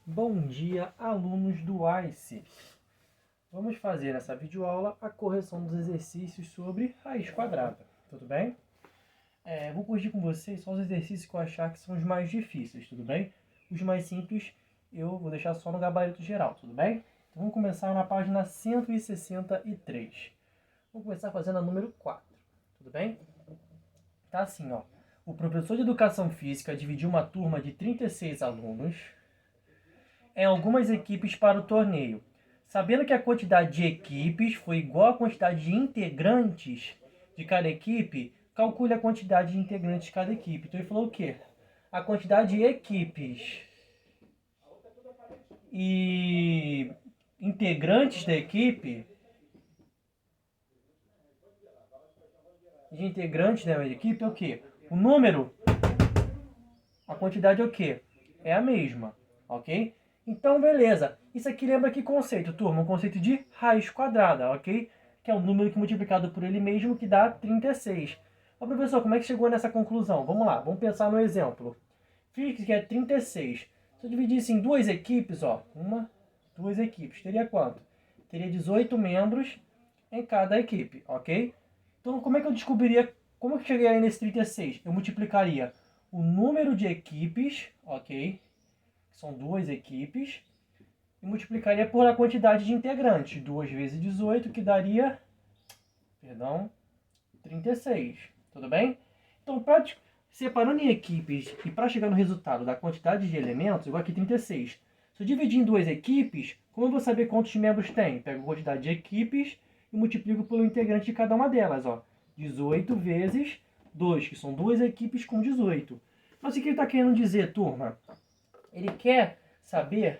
Bom dia, alunos do ICE! Vamos fazer nessa videoaula a correção dos exercícios sobre raiz quadrada, tudo bem? Vou corrigir com vocês só os exercícios que eu achar que são os mais difíceis, tudo bem? Os mais simples eu vou deixar só no gabarito geral, tudo bem? Então vamos começar na página 163. Vamos começar fazendo a número 4, tudo bem? Tá assim, ó. O professor de Educação Física dividiu uma turma de 36 alunos em algumas equipes para o torneio. Sabendo que a quantidade de equipes foi igual à quantidade de integrantes de cada equipe, calcule a quantidade de integrantes de cada equipe. Então ele falou o quê? A quantidade de equipes e integrantes da equipe, da equipe é o quê? O número, a quantidade é o quê? É a mesma, ok? Então, beleza. Isso aqui lembra que conceito, turma? Um conceito de raiz quadrada, ok? Que é o número que multiplicado por ele mesmo que dá 36. Ó, professor, como é que chegou nessa conclusão? Vamos lá, vamos pensar no exemplo. Fique que é 36. Se eu dividisse em duas equipes, ó, duas equipes, teria quanto? Teria 18 membros em cada equipe, ok? Então, como é que eu descobriria, como eu chegaria nesse 36? Eu multiplicaria o número de equipes, ok? São duas equipes, e multiplicaria por a quantidade de integrantes. 2 vezes 18, que daria, 36. Tudo bem? Então, separando em equipes e para chegar no resultado da quantidade de elementos, igual aqui 36. Se eu dividir em duas equipes, como eu vou saber quantos membros tem? Pego a quantidade de equipes e multiplico pelo integrante de cada uma delas. Ó. 18 vezes 2, que são duas equipes com 18. Mas o que ele está querendo dizer, turma? Ele quer saber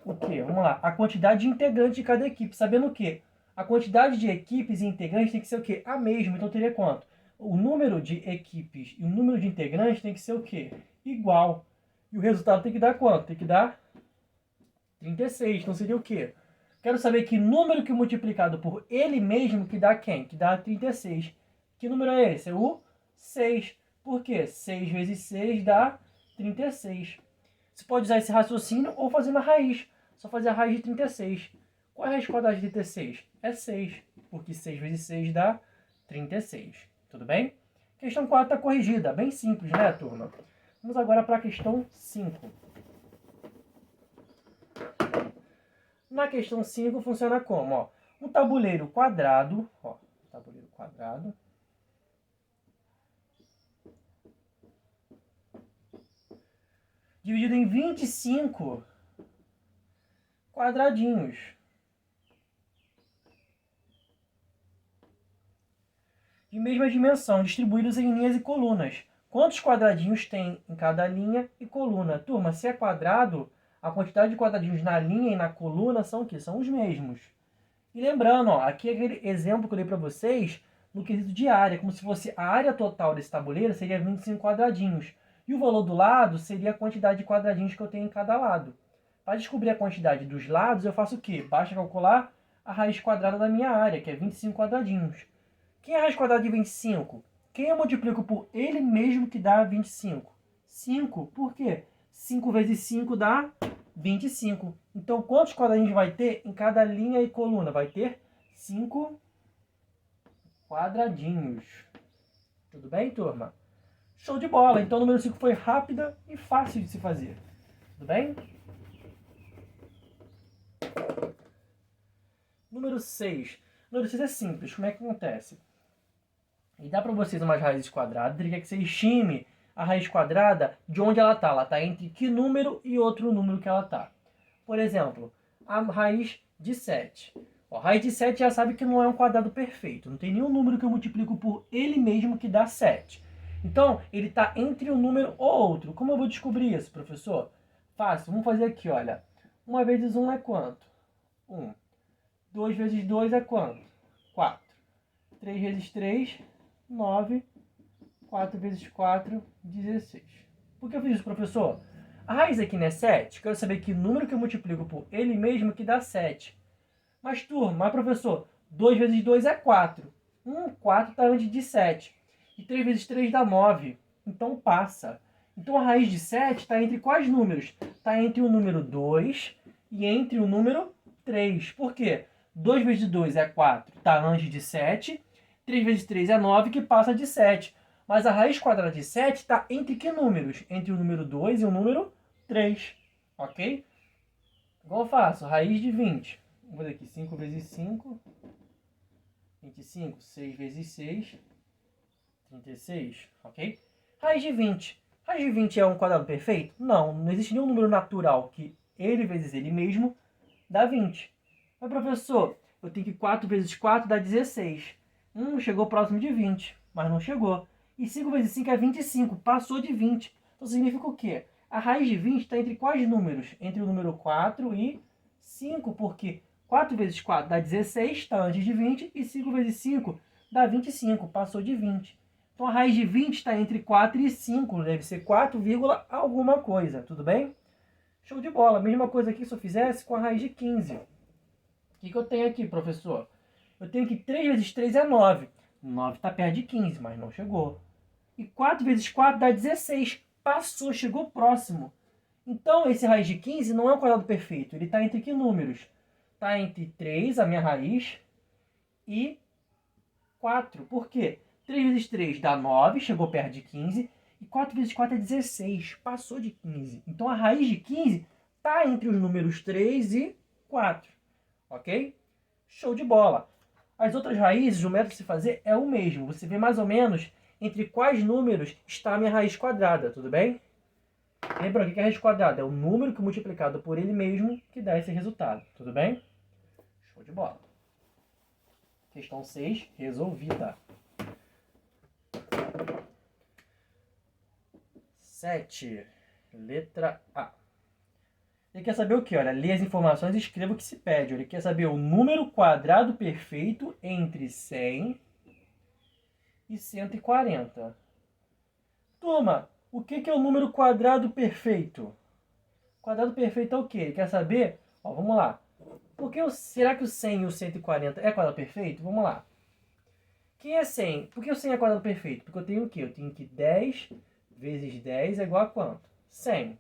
o quê? Vamos lá. A quantidade de integrantes de cada equipe. Sabendo o quê? A quantidade de equipes e integrantes tem que ser o quê? A mesma. Então teria quanto? O número de equipes e o número de integrantes tem que ser o quê? Igual. E o resultado tem que dar quanto? Tem que dar 36. Então seria o quê? Quero saber que número que multiplicado por ele mesmo que dá quem? Que dá 36. Que número é esse? É o 6. Por quê? 6 vezes 6 dá 36. Você pode usar esse raciocínio ou fazer na raiz. Só fazer a raiz de 36. Qual é a raiz quadrada de 36? É 6, porque 6 vezes 6 dá 36. Tudo bem? Questão 4 está corrigida. Bem simples, né, turma? Vamos agora para a questão 5. Na questão 5 funciona como? Ó, um tabuleiro quadrado, dividido em 25 quadradinhos. De mesma dimensão, distribuídos em linhas e colunas. Quantos quadradinhos tem em cada linha e coluna? Turma, se é quadrado, a quantidade de quadradinhos na linha e na coluna são o quê? São os mesmos. E lembrando, ó, aqui é aquele exemplo que eu dei para vocês no quesito de área, como se fosse a área total desse tabuleiro seria 25 quadradinhos. E o valor do lado seria a quantidade de quadradinhos que eu tenho em cada lado. Para descobrir a quantidade dos lados, eu faço o quê? Basta calcular a raiz quadrada da minha área, que é 25 quadradinhos. Quem é a raiz quadrada de 25? Quem eu multiplico por ele mesmo que dá 25? 5. Por quê? 5 vezes 5 dá 25. Então, quantos quadradinhos vai ter em cada linha e coluna? Vai ter 5 quadradinhos. Tudo bem, turma? Show de bola! Então, o número 5 foi rápida e fácil de se fazer. Tudo bem? Número 6. Número 6 é simples. Como é que acontece? E dá para vocês umas raízes quadradas. Ele quer que você estime a raiz quadrada de onde ela está. Ela está entre que número e outro número que ela está. Por exemplo, a raiz de 7. A raiz de 7 já sabe que não é um quadrado perfeito. Não tem nenhum número que eu multiplico por ele mesmo que dá 7. Então, ele está entre um número ou outro. Como eu vou descobrir isso, professor? Fácil. Vamos fazer aqui, olha. 1 vezes 1 é quanto? 1. 2 vezes 2 é quanto? 4. 3 vezes 3, 9. 4 vezes 4, 16. Por que eu fiz isso, professor? A raiz aqui não é 7. Quero saber que número que eu multiplico por ele mesmo que dá 7. Mas, turma, professor, 2 vezes 2 é 4. 4 está antes de 7. E 3 vezes 3 dá 9. Então, passa. Então a raiz de 7 está entre quais números? Está entre o número 2 e entre o número 3. Por quê? 2 vezes 2 é 4, está antes de 7. 3 vezes 3 é 9, que passa de 7. Mas a raiz quadrada de 7 está entre que números? Entre o número 2 e o número 3. Ok? Igual eu faço, raiz de 20. Vou fazer aqui 5 vezes 5, 25. 6 vezes 6, 36. Ok? Raiz de 20. Raiz de 20 é um quadrado perfeito? Não, não existe nenhum número natural que ele vezes ele mesmo dá 20. Mas, professor, eu tenho que 4 vezes 4 dá 16. Chegou próximo de 20, mas não chegou. E 5 vezes 5 é 25, passou de 20. Então significa o quê? A raiz de 20 está entre quais números? Entre o número 4 e 5, porque 4 vezes 4 dá 16, está antes de 20, e 5 vezes 5 dá 25, passou de 20. Então a raiz de 20 está entre 4 e 5, deve ser 4, alguma coisa, tudo bem? Show de bola, mesma coisa aqui se eu fizesse com a raiz de 15. O que eu tenho aqui, professor? Eu tenho que 3 vezes 3 é 9. 9 está perto de 15, mas não chegou. E 4 vezes 4 dá 16. Passou, chegou próximo. Então, esse raiz de 15 não é um quadrado perfeito. Ele está entre que números? Está entre 3, a minha raiz, e 4. Por quê? 3 vezes 3 dá 9, chegou perto de 15. E 4 vezes 4 é 16, passou de 15. Então, a raiz de 15 está entre os números 3 e 4. Ok? Show de bola. As outras raízes, o método de se fazer é o mesmo. Você vê mais ou menos entre quais números está a minha raiz quadrada, tudo bem? Lembrando que a raiz quadrada é o número que multiplicado por ele mesmo que dá esse resultado, tudo bem? Show de bola. Questão 6, resolvida. 7, letra A. Ele quer saber o quê? Olha, lê as informações e escreva o que se pede. Ele quer saber o número quadrado perfeito entre 100 e 140. Turma, o que é o número quadrado perfeito? Quadrado perfeito é o quê? Ele quer saber? Ó, vamos lá. Será que o 100 e o 140 é quadrado perfeito? Vamos lá. Quem é 100? Por que o 100 é quadrado perfeito? Porque eu tenho o quê? Eu tenho que 10 vezes 10 é igual a quanto? 100.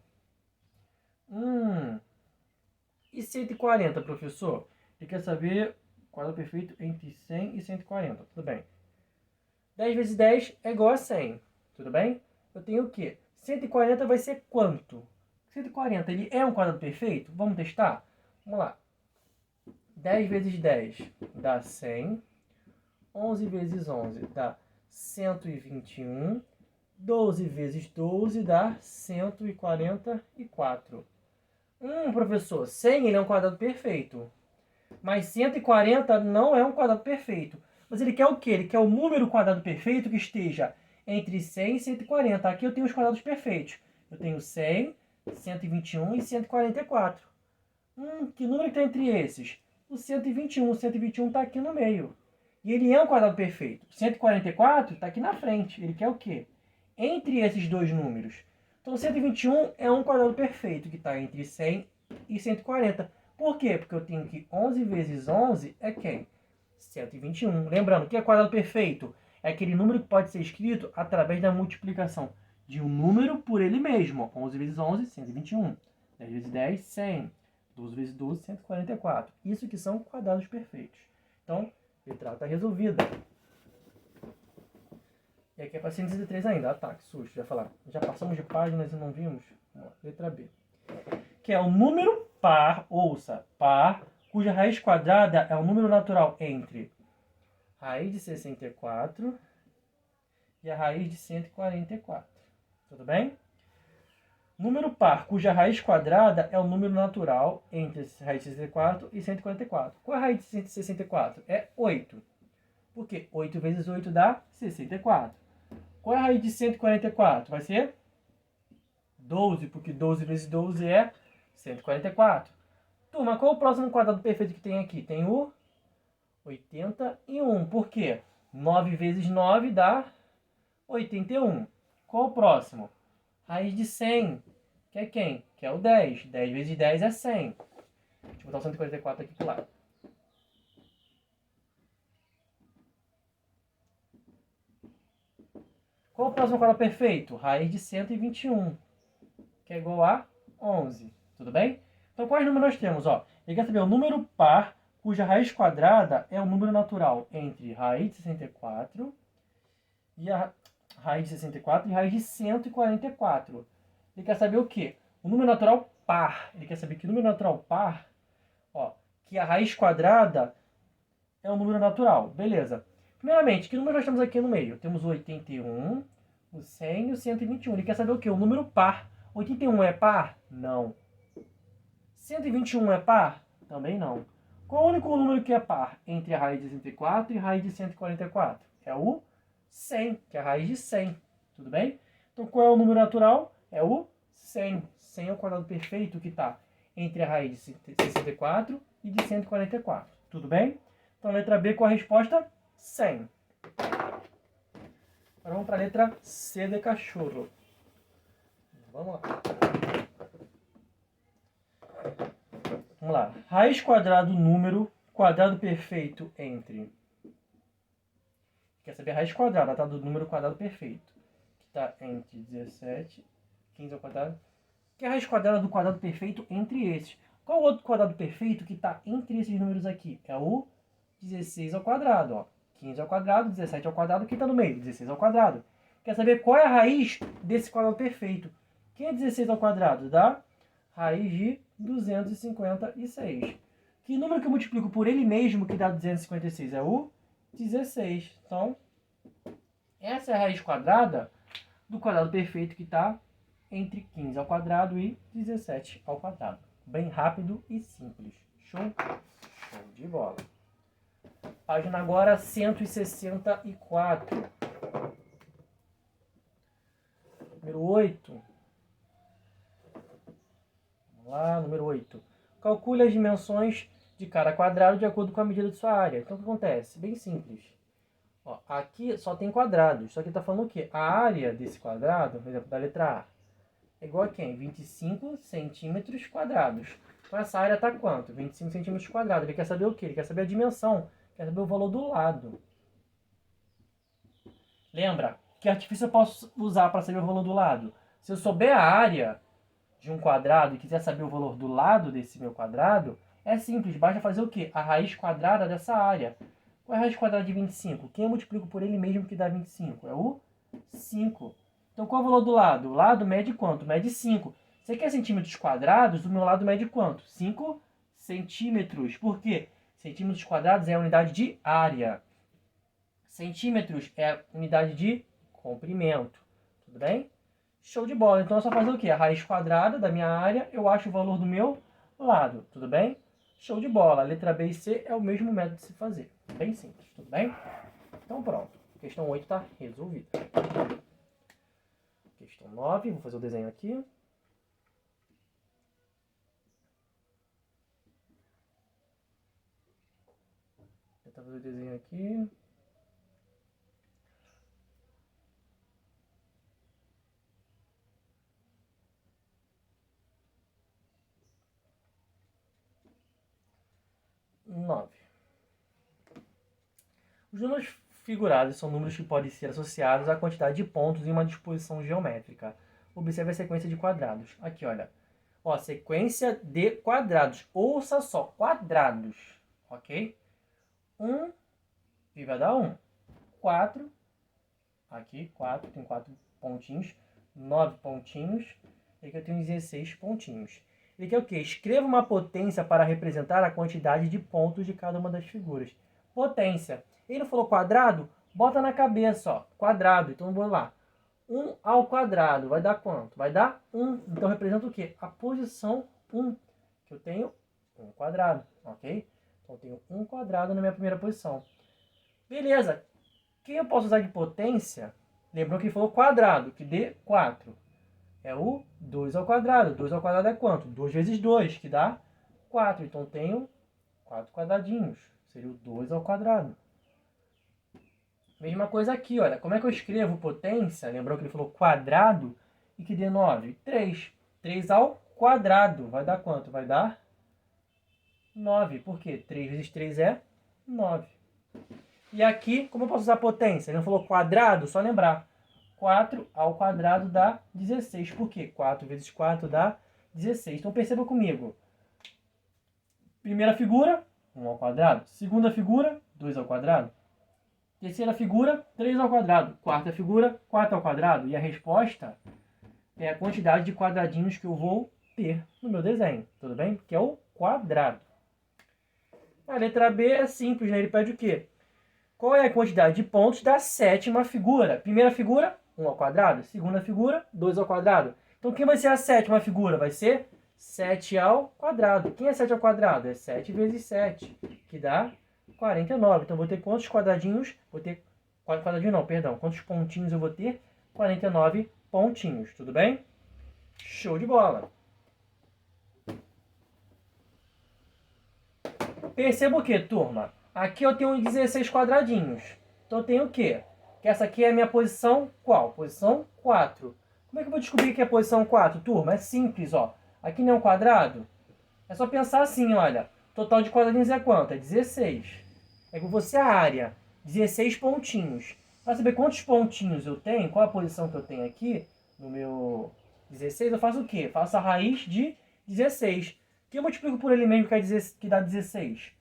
E 140, professor? Ele quer saber quadrado perfeito entre 100 e 140. Tudo bem. 10 vezes 10 é igual a 100. Tudo bem? Eu tenho o quê? 140 vai ser quanto? 140, ele é um quadrado perfeito? Vamos testar? Vamos lá. 10 vezes 10 dá 100. 11 vezes 11 dá 121. 12 vezes 12 dá 144. Professor, 100 ele é um quadrado perfeito. Mas 140 não é um quadrado perfeito. Mas ele quer o quê? Ele quer o número quadrado perfeito que esteja entre 100 e 140. Aqui eu tenho os quadrados perfeitos. Eu tenho 100, 121 e 144. Que número que está entre esses? O 121. O 121 está aqui no meio. E ele é um quadrado perfeito. O 144 está aqui na frente. Ele quer o quê? Entre esses dois números. Então, 121 é um quadrado perfeito, que está entre 100 e 140. Por quê? Porque eu tenho que 11 vezes 11 é quem? 121. Lembrando, que é quadrado perfeito? É aquele número que pode ser escrito através da multiplicação de um número por ele mesmo. 11 vezes 11, 121. 10 vezes 10, 100. 12 vezes 12, 144. Isso que são quadrados perfeitos. Então, letra A está resolvida. E aqui é para 163 ainda. Ah, tá, que susto. Já falar. Já passamos de páginas e não vimos. Vamos lá, letra B. Que é o número par, ouça, par, cuja raiz quadrada é o número natural entre raiz de 64 e a raiz de 144. Tudo bem? Número par, cuja raiz quadrada é o número natural entre raiz de 64 e 144. Qual é a raiz de 164? É 8. Por quê? 8 vezes 8 dá 64. Qual é a raiz de 144? Vai ser 12, porque 12 vezes 12 é 144. Turma, qual é o próximo quadrado perfeito que tem aqui? Tem o 81. Por quê? 9 vezes 9 dá 81. Qual o próximo? Raiz de 100. Que é quem? Que é o 10. 10 vezes 10 é 100. Deixa eu botar o 144 aqui pro lado. Qual o próximo quadrado perfeito? Raiz de 121, que é igual a 11. Tudo bem? Então, quais números nós temos? Ó, ele quer saber o número par cuja raiz quadrada é o número natural entre raiz de 64 e a raiz de 64 e raiz de 144. Ele quer saber o quê? O número natural par. Ele quer saber que o número natural par, ó, que a raiz quadrada é um número natural. Beleza. Primeiramente, que número nós temos aqui no meio? Temos o 81, o 100 e o 121. Ele quer saber o quê? O número par. 81 é par? Não. 121 é par? Também não. Qual o único número que é par entre a raiz de 64 e a raiz de 144? É o 100, que é a raiz de 100. Tudo bem? Então, qual é o número natural? É o 100. 100 é o quadrado perfeito que está entre a raiz de 64 e de 144. Tudo bem? Então, letra B com a resposta 100. Agora vamos para a letra C de cachorro. Vamos lá. Vamos lá. Raiz quadrada do número quadrado perfeito entre... Quer saber a raiz quadrada, tá? Do número quadrado perfeito. Que está entre 17, 15 ao quadrado. Que é a raiz quadrada do quadrado perfeito entre esses. Qual o outro quadrado perfeito que está entre esses números aqui? É o 16 ao quadrado, ó. 15 ao quadrado, 17 ao quadrado, quem está no meio? 16 ao quadrado. Quer saber qual é a raiz desse quadrado perfeito? Quem é 16 ao quadrado? Dá raiz de 256. Que número que eu multiplico por ele mesmo que dá 256? É o 16. Então, essa é a raiz quadrada do quadrado perfeito que está entre 15 ao quadrado e 17 ao quadrado. Bem rápido e simples. Show? Show de bola. Página agora 164. Número 8. Vamos lá, número 8. Calcule as dimensões de cada quadrado de acordo com a medida de sua área. Então, o que acontece? Bem simples. Ó, aqui só tem quadrados. Só que está falando o quê? A área desse quadrado, por exemplo, da letra A, é igual a quem? 25 centímetros quadrados. Então, essa área está quanto? 25 centímetros quadrados. Ele quer saber o quê? Ele quer saber a dimensão. Quer saber o valor do lado. Lembra? Que artifício eu posso usar para saber o valor do lado? Se eu souber a área de um quadrado e quiser saber o valor do lado desse meu quadrado, é simples. Basta fazer o quê? A raiz quadrada dessa área. Qual é a raiz quadrada de 25? Quem eu multiplico por ele mesmo que dá 25? É o 5. Então, qual é o valor do lado? O lado mede quanto? Mede 5. Você quer centímetros quadrados? O meu lado mede quanto? 5 centímetros. Por quê? Centímetros quadrados é a unidade de área. Centímetros é a unidade de comprimento. Tudo bem? Show de bola. Então é só fazer o quê? A raiz quadrada da minha área, eu acho o valor do meu lado. Tudo bem? Show de bola. Letra B e C é o mesmo método de se fazer. Bem simples. Tudo bem? Então pronto. Questão 8 está resolvida. Questão 9. Vou fazer o desenho aqui. Vou tentar fazer o desenho aqui. Os números figurados são números que podem ser associados à quantidade de pontos em uma disposição geométrica. Observe a sequência de quadrados. Aqui, olha. Ó, sequência de quadrados. Ouça só, quadrados. Ok? 1 e vai dar 1. 4. Aqui, 4. Tem 4 pontinhos. 9 pontinhos. E aqui eu tenho 16 pontinhos. Ele quer o quê? Escreva uma potência para representar a quantidade de pontos de cada uma das figuras. Potência. Ele não falou quadrado? Bota na cabeça, ó. Quadrado. Então, vamos lá. 1 ao quadrado vai dar quanto? Vai dar 1. Então, representa o quê? A posição 1. Que eu tenho 1 quadrado, ok? Então, eu tenho 1 quadrado na minha primeira posição. Beleza. Quem eu posso usar de potência? Lembrou que ele falou quadrado, que dê 4. É o 2 ao quadrado. 2 ao quadrado é quanto? 2 vezes 2, que dá 4. Então, eu tenho 4 quadradinhos. Seria o 2 ao quadrado. Mesma coisa aqui, olha. Como é que eu escrevo potência? Lembrou que ele falou quadrado e que dê 9? 3. 3 ao quadrado. Vai dar quanto? Vai dar 9. Por quê? 3 vezes 3 é 9. E aqui, como eu posso usar potência? Ele não falou quadrado? Só lembrar. 4 ao quadrado dá 16. Por quê? 4 vezes 4 dá 16. Então perceba comigo. Primeira figura, 1 ao quadrado. Segunda figura, 2 ao quadrado. Terceira figura, 3 ao quadrado. Quarta figura, 4 ao quadrado. E a resposta é a quantidade de quadradinhos que eu vou ter no meu desenho. Tudo bem? Que é o quadrado. A letra B é simples, né? Ele pede o quê? Qual é a quantidade de pontos da sétima figura? Primeira figura, 1 ao quadrado. Segunda figura, 2 ao quadrado. Então, quem vai ser a sétima figura? Vai ser 7 ao quadrado. Quem é 7 ao quadrado? É 7 vezes 7, que dá 49. Então, vou ter quantos quadradinhos? Vou ter... Quadradinho não, perdão. Quantos pontinhos eu vou ter? 49 pontinhos. Tudo bem? Show de bola! Perceba o que, turma? Aqui eu tenho 16 quadradinhos. Então eu tenho o quê? Que essa aqui é a minha posição qual? Posição 4. Como é que eu vou descobrir que é a posição 4, turma? É simples, ó. Aqui não é um quadrado? É só pensar assim, olha. O total de quadradinhos é quanto? É 16. É que você a área. 16 pontinhos. Para saber quantos pontinhos eu tenho, qual a posição que eu tenho aqui, no meu 16, eu faço o quê? Faço a raiz de 16. Que eu multiplico por ele mesmo, que dá 16?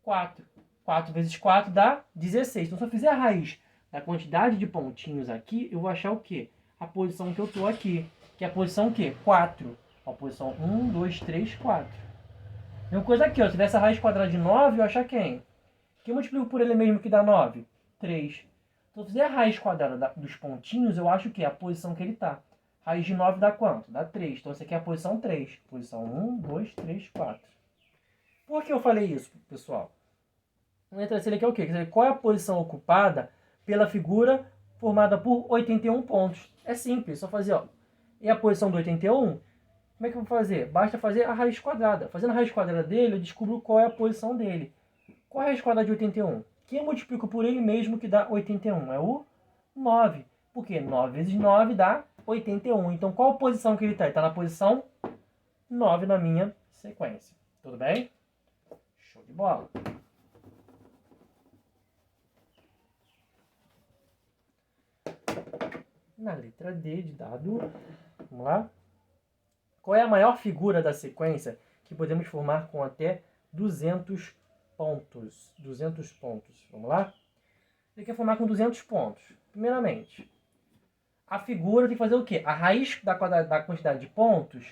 4. 4 vezes 4 dá 16. Então, se eu fizer a raiz da quantidade de pontinhos aqui, eu vou achar o quê? A posição que eu estou aqui. Que é a posição o quê? 4. A posição 1, 2, 3, 4. Mesma coisa aqui, ó. Se tivesse a raiz quadrada de 9, eu achar quem? Que eu multiplico por ele mesmo que dá 9? 3. Então, se eu fizer a raiz quadrada dos pontinhos, eu acho o quê? A posição que ele está. Raiz de 9 dá quanto? Dá 3. Então, essa aqui é a posição 3. Posição 1, 2, 3, 4. Por que eu falei isso, pessoal? A letra C aqui é o quê? Quer dizer, qual é a posição ocupada pela figura formada por 81 pontos? É simples, só fazer, ó. E a posição do 81, como é que eu vou fazer? Basta fazer a raiz quadrada. Fazendo a raiz quadrada dele, eu descubro qual é a posição dele. Qual é a raiz quadrada de 81? Que eu multiplico por ele mesmo que dá 81. É o 9. Por quê? 9 vezes 9 dá 81. Então, qual a posição que ele está? Ele está na posição 9 na minha sequência. Tudo bem? Show de bola. Na letra D de dado, vamos lá. Qual é a maior figura da sequência que podemos formar com até 200 pontos? 200 pontos. Vamos lá? Ele quer formar com 200 pontos. Primeiramente, a figura tem que fazer o quê? A raiz da quantidade de pontos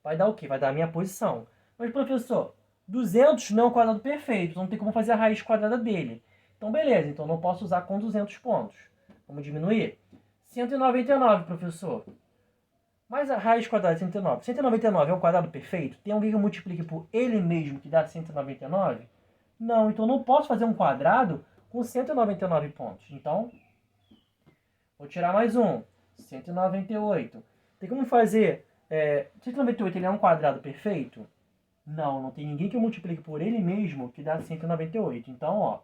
vai dar o quê? Vai dar a minha posição. Mas, professor, 200 não é um quadrado perfeito, então não tem como fazer a raiz quadrada dele. Então, beleza, então não posso usar com 200 pontos. Vamos diminuir. 199, professor. Mas a raiz quadrada de 109. 199 é um quadrado perfeito? Tem alguém que multiplique por ele mesmo que dá 199? Não, então não posso fazer um quadrado com 199 pontos. Então, vou tirar mais um. 198. Tem como fazer... 198 ele é um quadrado perfeito? Não, não tem ninguém que eu multiplique por ele mesmo que dá 198. Então, ó,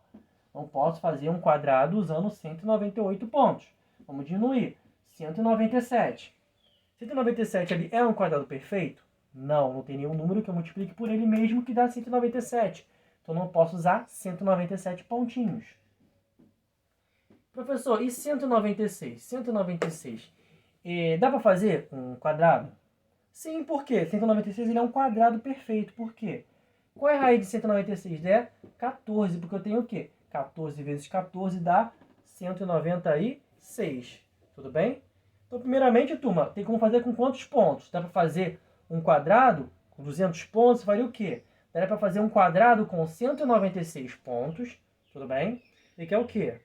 não posso fazer um quadrado usando 198 pontos. Vamos diminuir. 197. 197 ali é um quadrado perfeito? Não, não tem nenhum número que eu multiplique por ele mesmo que dá 197. Então, não posso usar 197 pontinhos. Professor, e 196? 196, dá para fazer um quadrado? Sim, por quê? 196 ele é um quadrado perfeito. Por quê? Qual é a raiz de 196? É 14, porque eu tenho o quê? 14 vezes 14 dá 196. Tudo bem? Então, primeiramente, turma, tem como fazer com quantos pontos? Dá para fazer um quadrado com 200 pontos, faria o quê? Dá para fazer um quadrado com 196 pontos, tudo bem? E que é o quê?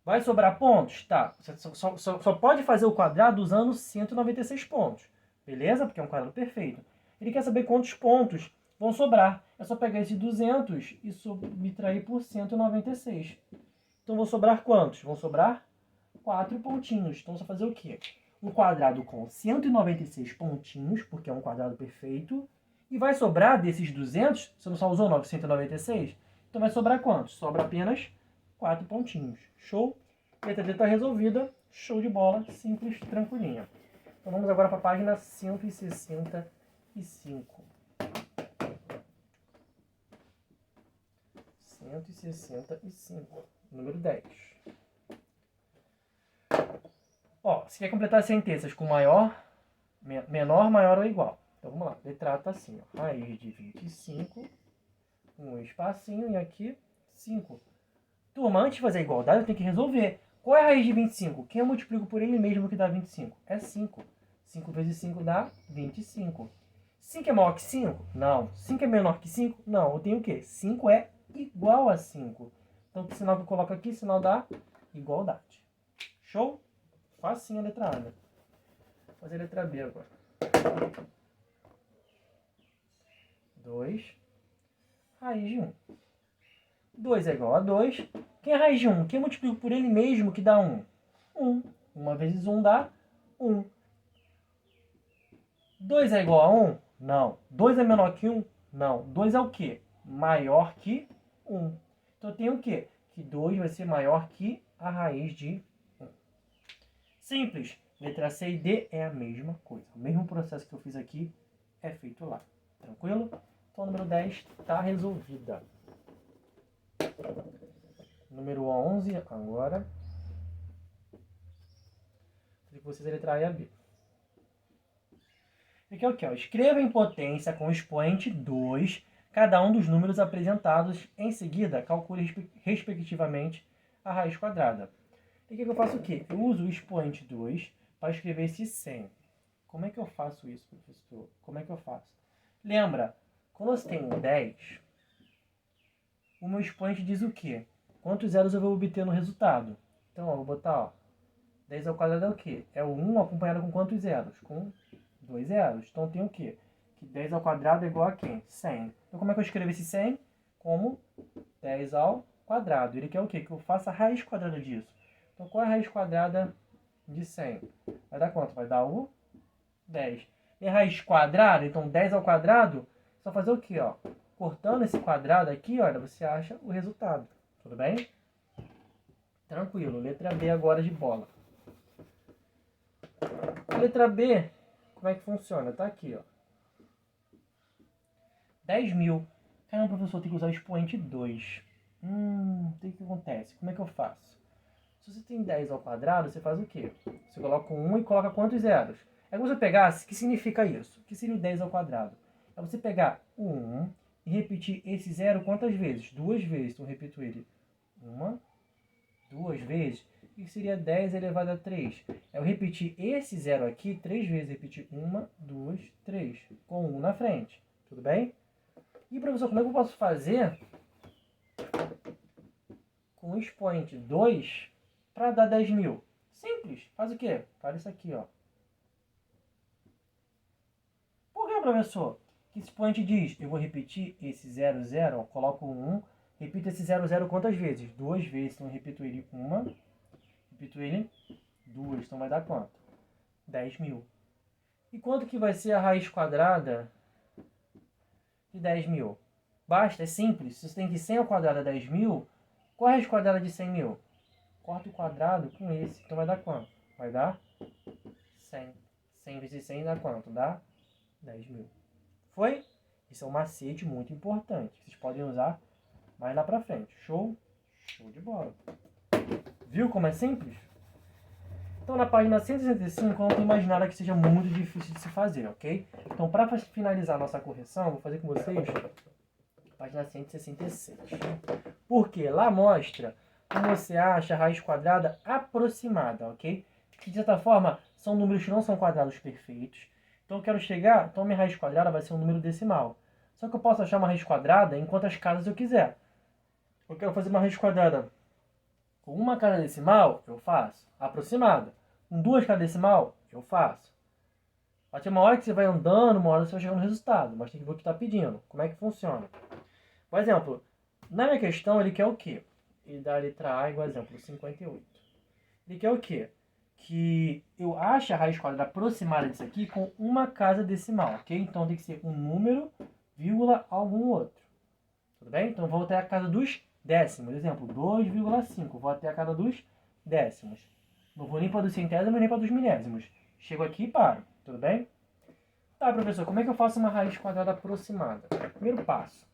Vai sobrar pontos? Tá, você só pode fazer o quadrado usando 196 pontos, beleza? Porque é um quadrado perfeito. Ele quer saber quantos pontos vão sobrar. É só pegar esse 200 e subtrair por 196. Então, vão sobrar quantos? Vão sobrar 4 pontinhos. Então, você vai fazer o quê? Um quadrado com 196 pontinhos, porque é um quadrado perfeito. E vai sobrar desses 200, você não só usou 196? Então, vai sobrar quantos? Sobra apenas 4 pontinhos. Show? Letra D está resolvida. Show de bola. Simples, tranquilinha. Então, vamos agora para a página 165. 165. Número 10. Ó, você quer completar as sentenças com maior, menor, maior ou igual. Então vamos lá, letra A tá assim, ó. Raiz de 25, um espacinho e aqui 5. Turma, antes de fazer a igualdade, eu tenho que resolver. Qual é a raiz de 25? Quem eu multiplico por ele mesmo que dá 25? É 5. 5 vezes 5 dá 25. 5 é maior que 5? Não. 5 é menor que 5? Não. Eu tenho o quê? 5 é igual a 5. Então, que sinal que eu coloco aqui? Sinal da igualdade. Show? Facinho a letra A, né? Vou fazer a letra B agora. 2, raiz de 1. 2 é igual a 2. Quem é raiz de 1? Quem multiplica por ele mesmo que dá 1? 1. 1 vezes 1 dá 1. 2 é igual a 1? Não. 2 é menor que 1? Não. 2 é o quê? Maior que 1. Então eu tenho o quê? Que 2 vai ser maior que a raiz de 1. Simples. Letra C e D é a mesma coisa. O mesmo processo que eu fiz aqui é feito lá. Tranquilo? Então, número 10 está resolvida. Número 11, agora. Vou que vocês a letra A e a B. Aqui é o que? Escreva em potência com expoente 2 cada um dos números apresentados. Em seguida, calcule respectivamente a raiz quadrada. E aqui eu faço o quê? Eu uso o expoente 2 para escrever esse 100. Como é que eu faço isso, professor? Como é que eu faço? Lembra, quando você tem um 10, o meu expoente diz o quê? Quantos zeros eu vou obter no resultado? Então, eu vou botar, ó, 10 ao quadrado é o quê? É o 1 acompanhado com quantos zeros? Com 2 zeros. Então, tem o quê? Que 10 ao quadrado é igual a quem? 100. Então, como é que eu escrevo esse 100? Como 10 ao quadrado. Ele quer o quê? Que eu faça a raiz quadrada disso. Então, qual é a raiz quadrada de 100? Vai dar quanto? Vai dar o 10. E a raiz quadrada, então 10 ao quadrado, só fazer o quê? Ó? Cortando esse quadrado aqui, olha, você acha o resultado. Tudo bem? Tranquilo. Letra B agora de bola. A letra B, como é que funciona? Tá aqui, ó. 10.000. Caramba, professor, tem que usar o expoente 2. O que acontece? Como é que eu faço? Se você tem 10 ao quadrado, você faz o quê? Você coloca um 1 e coloca quantos zeros? É como se você pegasse, o que significa isso? O que seria o 10 ao quadrado? É você pegar o 1 e repetir esse zero quantas vezes? 2 vezes. Então, eu repito ele 1, 2 vezes. E seria 10 elevado a 3. É eu repetir esse zero aqui 3 vezes. Repetir 1, 2, 3. Com 1 na frente. Tudo bem? E, professor, como é que eu posso fazer com o expoente 2 para dar 10.000? Simples. Faz o quê? Faz isso aqui, ó. Por que, professor? Que esse expoente diz, eu vou repetir esse 0, 0, ó, coloco 1, repito esse 0, 0 quantas vezes? 2 vezes, então eu repito ele 1, repito ele 2, então vai dar quanto? 10.000. E quanto que vai ser a raiz quadrada de 10.000? Basta, é simples, se você tem que 100 ao quadrado é 10.000, qual é a raiz quadrada de 100.000? Corta o quadrado com esse, então vai dar quanto? Vai dar 100. 100 vezes 100 dá quanto? Dá 10.000. Foi? Isso é um macete muito importante. Vocês podem usar mais lá pra frente. Show? Show de bola. Viu como é simples? Então, na página 165, eu não tenho mais nada que seja muito difícil de se fazer, ok? Então, para finalizar a nossa correção, vou fazer com vocês a página 166. Porque lá mostra como você acha a raiz quadrada aproximada, ok? Que, de certa forma, são números que não são quadrados perfeitos. Então eu quero chegar, então minha raiz quadrada vai ser um número decimal. Só que eu posso achar uma raiz quadrada em quantas casas eu quiser. Eu quero fazer uma raiz quadrada com uma casa decimal, eu faço. Aproximada. Com 2 casas decimal, eu faço. Vai ter uma hora que você vai andando, uma hora você vai chegar no resultado, mas tem que ver o que está pedindo. Como é que funciona? Por exemplo, na minha questão ele quer o quê? Ele dá a letra A igual, exemplo, 58. Ele quer o quê? Que eu ache a raiz quadrada aproximada disso aqui com uma casa decimal, ok? Então tem que ser um número, vírgula, algum outro. Tudo bem? Então vou até a casa dos décimos. Exemplo, 2,5. Vou até a casa dos décimos. Não vou nem para dos centésimos, nem para dos milésimos. Chego aqui e paro. Tudo bem? Tá, professor, como é que eu faço uma raiz quadrada aproximada? Primeiro passo.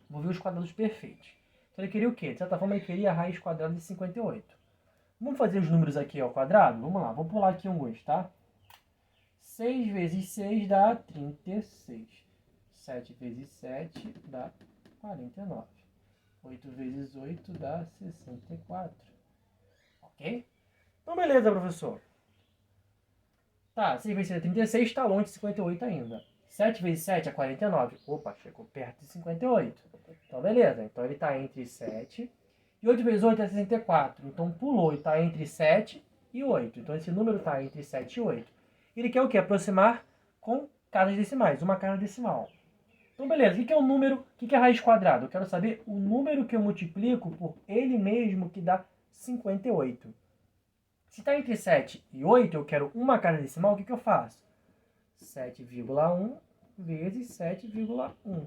Vou ver os quadrados perfeitos. Então ele queria o quê? De certa forma ele queria a raiz quadrada de 58. Vamos fazer os números aqui ao quadrado? Vamos lá, vou pular aqui alguns, tá? 6 vezes 6 dá 36. 7 vezes 7 dá 49. 8 vezes 8 dá 64. Ok? Então, beleza, professor. Tá, 6 vezes 6 é 36, está longe de 58 ainda. 7 vezes 7 é 49. Opa, chegou perto de 58. Então, beleza. Então, ele está entre 7 e 8 vezes 8 é 64. Então, pulou e está entre 7 e 8. Então, esse número está entre 7 e 8. Ele quer o quê? Aproximar com casas decimais, uma casa decimal. Então, beleza. O que é o número? O que é a raiz quadrada? Eu quero saber o número que eu multiplico por ele mesmo, que dá 58. Se está entre 7 e 8, eu quero uma casa decimal, o que eu faço? 7,1 vezes 7,1.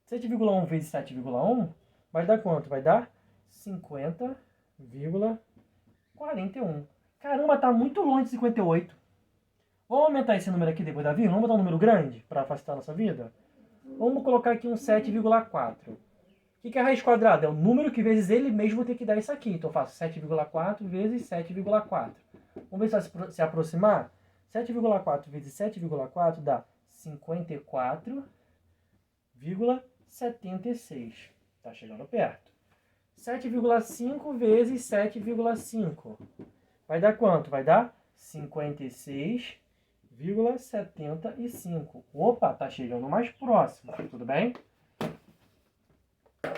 7,1 vezes 7,1 vai dar quanto? Vai dar 50,41. Caramba, tá muito longe de 58. Vamos aumentar esse número aqui depois da vírgula? Vamos botar um número grande para facilitar a nossa vida? Vamos colocar aqui um 7,4. O que é a raiz quadrada? É o número que vezes ele mesmo tem que dar isso aqui. Então eu faço 7,4 vezes 7,4. Vamos ver se vai se aproximar? 7,4 vezes 7,4 dá 54,76. Está chegando perto. 7,5 vezes 7,5. Vai dar quanto? Vai dar 56,75. Opa, está chegando mais próximo. Tudo bem?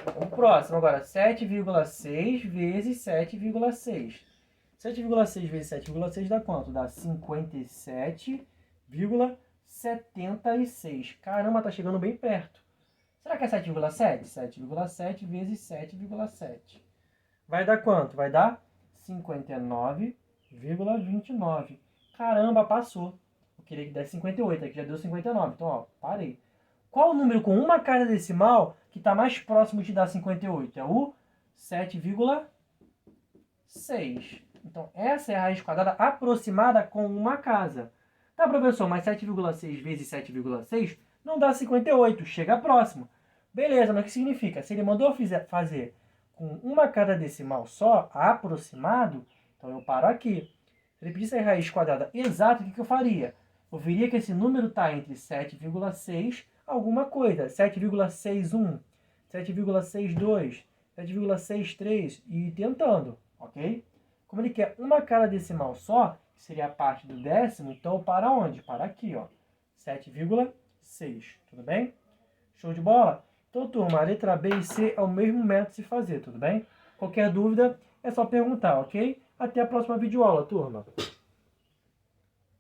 Vamos pro próximo agora. 7,6 vezes 7,6. 7,6 vezes 7,6 dá quanto? Dá 57,76. Caramba, tá chegando bem perto. Será que é 7,7? 7,7 vezes 7,7. Vai dar quanto? Vai dar 59,29. Caramba, passou. Eu queria que desse 58, aqui já deu 59. Então, ó, parei. Qual o número com uma casa decimal que está mais próximo de dar 58? É o 7,6. Então, essa é a raiz quadrada aproximada com uma casa. Tá, professor, mas 7,6 vezes 7,6 não dá 58, chega próximo. Beleza, mas o que significa? Se ele mandou fazer com uma casa decimal só, aproximado, então eu paro aqui. Se ele pedisse a raiz quadrada exata, o que eu faria? Eu veria que esse número está entre 7,6 alguma coisa, 7,61, 7,62, 7,63 e tentando, ok? Como ele quer uma cara decimal só, que seria a parte do décimo, então para onde? Para aqui, ó, 7,6, tudo bem? Show de bola? Então, turma, a letra B e C é o mesmo método de se fazer, tudo bem? Qualquer dúvida é só perguntar, ok? Até a próxima videoaula, turma.